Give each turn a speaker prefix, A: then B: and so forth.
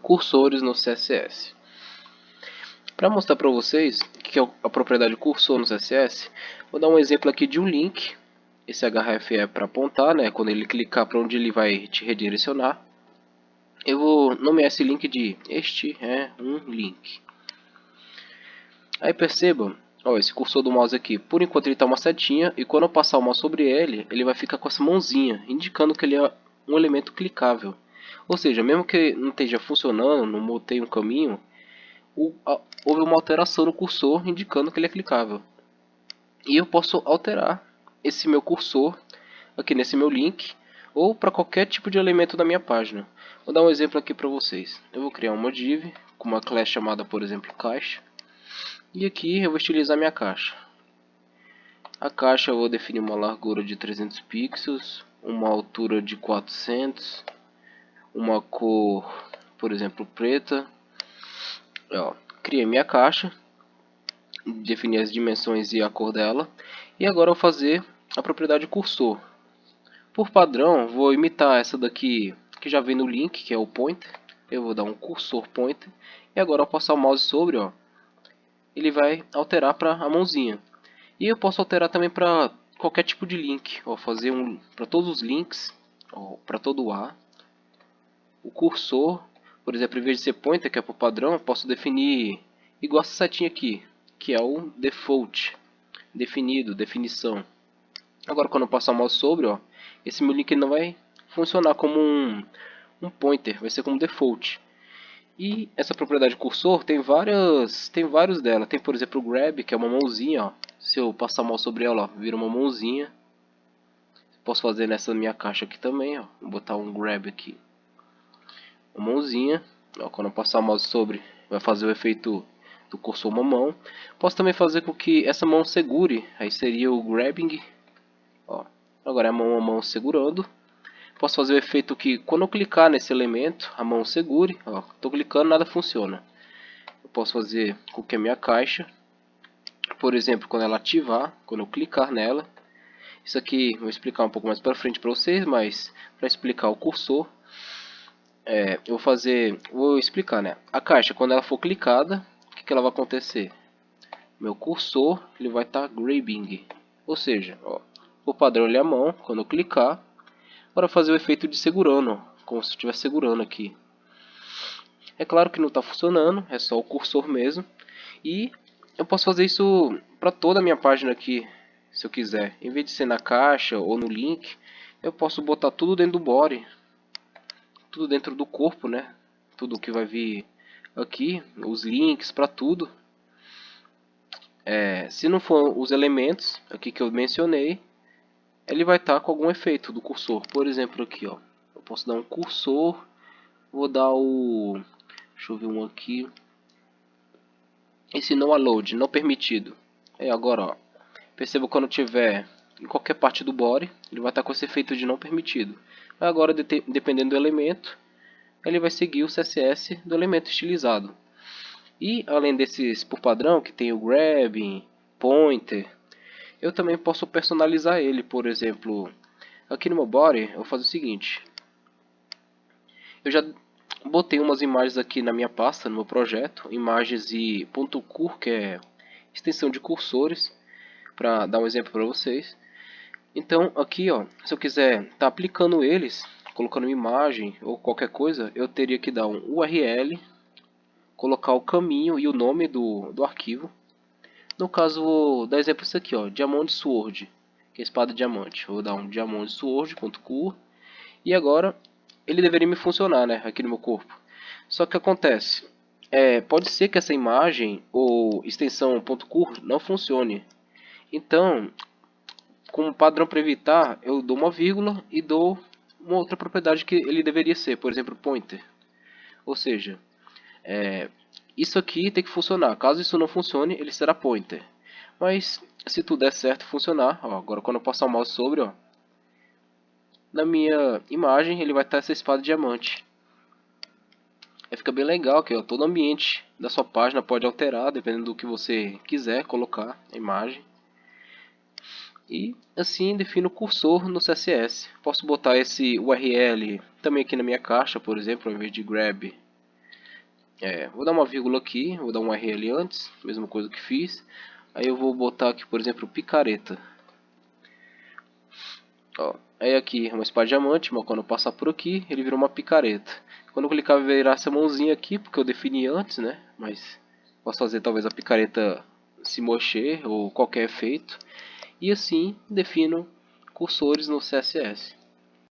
A: Cursores no CSS. Para mostrar para vocês o que é a propriedade cursor no CSS, vou dar um exemplo aqui de um link. Esse href é para apontar, né? Quando ele clicar para onde ele vai te redirecionar. Eu vou nomear esse link de este é um link. Aí percebam, ó, esse cursor do mouse aqui, por enquanto ele está uma setinha, e quando eu passar o mouse sobre ele, ele vai ficar com essa mãozinha, indicando que ele é um elemento clicável. Ou seja, mesmo que não esteja funcionando, não mutei um caminho, houve uma alteração no cursor indicando que ele é clicável. E eu posso alterar esse meu cursor aqui nesse meu link, ou para qualquer tipo de elemento da minha página. Vou dar um exemplo aqui para vocês. Eu vou criar uma div com uma class chamada, por exemplo, caixa. E aqui eu vou estilizar minha caixa. A caixa eu vou definir uma largura de 300 pixels, uma altura de 400, uma cor, por exemplo, preta. Ó, criei minha caixa, defini as dimensões e a cor dela. E agora eu vou fazer a propriedade cursor. Por padrão, vou imitar essa daqui que já vem no link, que é o pointer. Eu vou dar um cursor pointer. E agora ao passar o mouse sobre, ó, ele vai alterar para a mãozinha. E eu posso alterar também para qualquer tipo de link. Ó, fazer um para todos os links, para todo o A. O cursor, por exemplo, em vez de ser pointer, que é por padrão, eu posso definir igual essa setinha aqui, que é o default, definido, definição. Agora quando eu passar o mouse sobre, ó, esse meu link não vai funcionar como um pointer, vai ser como default. E essa propriedade cursor tem vários dela. Tem, por exemplo, o grab, que é uma mãozinha, ó. Se eu passar o mouse sobre ela, ó, vira uma mãozinha. Posso fazer nessa minha caixa aqui também, ó. Vou botar um grab aqui. Uma mãozinha, ó, quando eu passar o mouse sobre, vai fazer o efeito do cursor uma mão. Posso também fazer com que essa mão segure, aí seria o grabbing, ó. Agora é a mão segurando. Posso fazer o efeito que quando eu clicar nesse elemento, a mão segure, ó. Tô clicando, nada funciona. Eu posso fazer com que a minha caixa, por exemplo, quando ela ativar, quando eu clicar nela, isso aqui eu vou explicar um pouco mais para frente para vocês, mas para explicar o cursor, vou explicar, né? A caixa, quando ela for clicada, o que ela vai acontecer? Meu cursor ele vai estar grabbing, ou seja, ó, o padrão ele é a mão, quando eu clicar, para fazer o efeito de segurando, ó, como se eu estivesse segurando aqui. É claro que não está funcionando, é só o cursor mesmo. E eu posso fazer isso para toda a minha página aqui, se eu quiser. Em vez de ser na caixa ou no link, eu posso botar tudo dentro do body, tudo dentro do corpo, né? Tudo que vai vir aqui, os links para tudo. Se não for os elementos aqui que eu mencionei, ele vai estar com algum efeito do cursor. Por exemplo, aqui, ó, eu posso dar um cursor, vou dar o, deixa eu ver um aqui. Esse não allowed, não permitido. Agora, ó, perceba quando tiver em qualquer parte do body, ele vai estar com esse efeito de não permitido. Agora, dependendo do elemento, ele vai seguir o CSS do elemento estilizado. E além desses por padrão, que tem o grabbing, pointer, eu também posso personalizar ele. Por exemplo, aqui no meu body, eu vou fazer o seguinte. Eu já botei umas imagens aqui na minha pasta, no meu projeto, imagens e .cur, que é extensão de cursores, para dar um exemplo para vocês. Então aqui, ó, se eu quiser estar aplicando eles, colocando uma imagem ou qualquer coisa, eu teria que dar um URL, colocar o caminho e o nome do arquivo. No caso, vou dar exemplo isso aqui, ó, Diamond Sword, que é espada diamante. Vou dar um diamondsword.cur e agora ele deveria me funcionar, né, aqui no meu corpo. Só que acontece, pode ser que essa imagem ou extensão .cur não funcione. Então, como padrão para evitar, eu dou uma vírgula e dou uma outra propriedade que ele deveria ser, por exemplo, pointer. Ou seja, isso aqui tem que funcionar. Caso isso não funcione, ele será pointer. Mas se tudo der certo funcionar, ó, agora quando eu passar o mouse sobre, ó, na minha imagem ele vai estar essa espada diamante. Aí fica bem legal que ó, todo o ambiente da sua página pode alterar, dependendo do que você quiser colocar a imagem. E assim defino o cursor no CSS. Posso botar esse URL também aqui na minha caixa, por exemplo, ao invés de grab. Vou dar uma vírgula aqui, vou dar um RL antes, mesma coisa que fiz. Aí eu vou botar aqui, por exemplo, picareta. Ó, aí aqui uma espada diamante, mas quando eu passar por aqui, ele virou uma picareta. Quando eu clicar, virar essa mãozinha aqui, porque eu defini antes, né? Mas posso fazer talvez a picareta se mexer ou qualquer efeito. E assim defino cursores no CSS.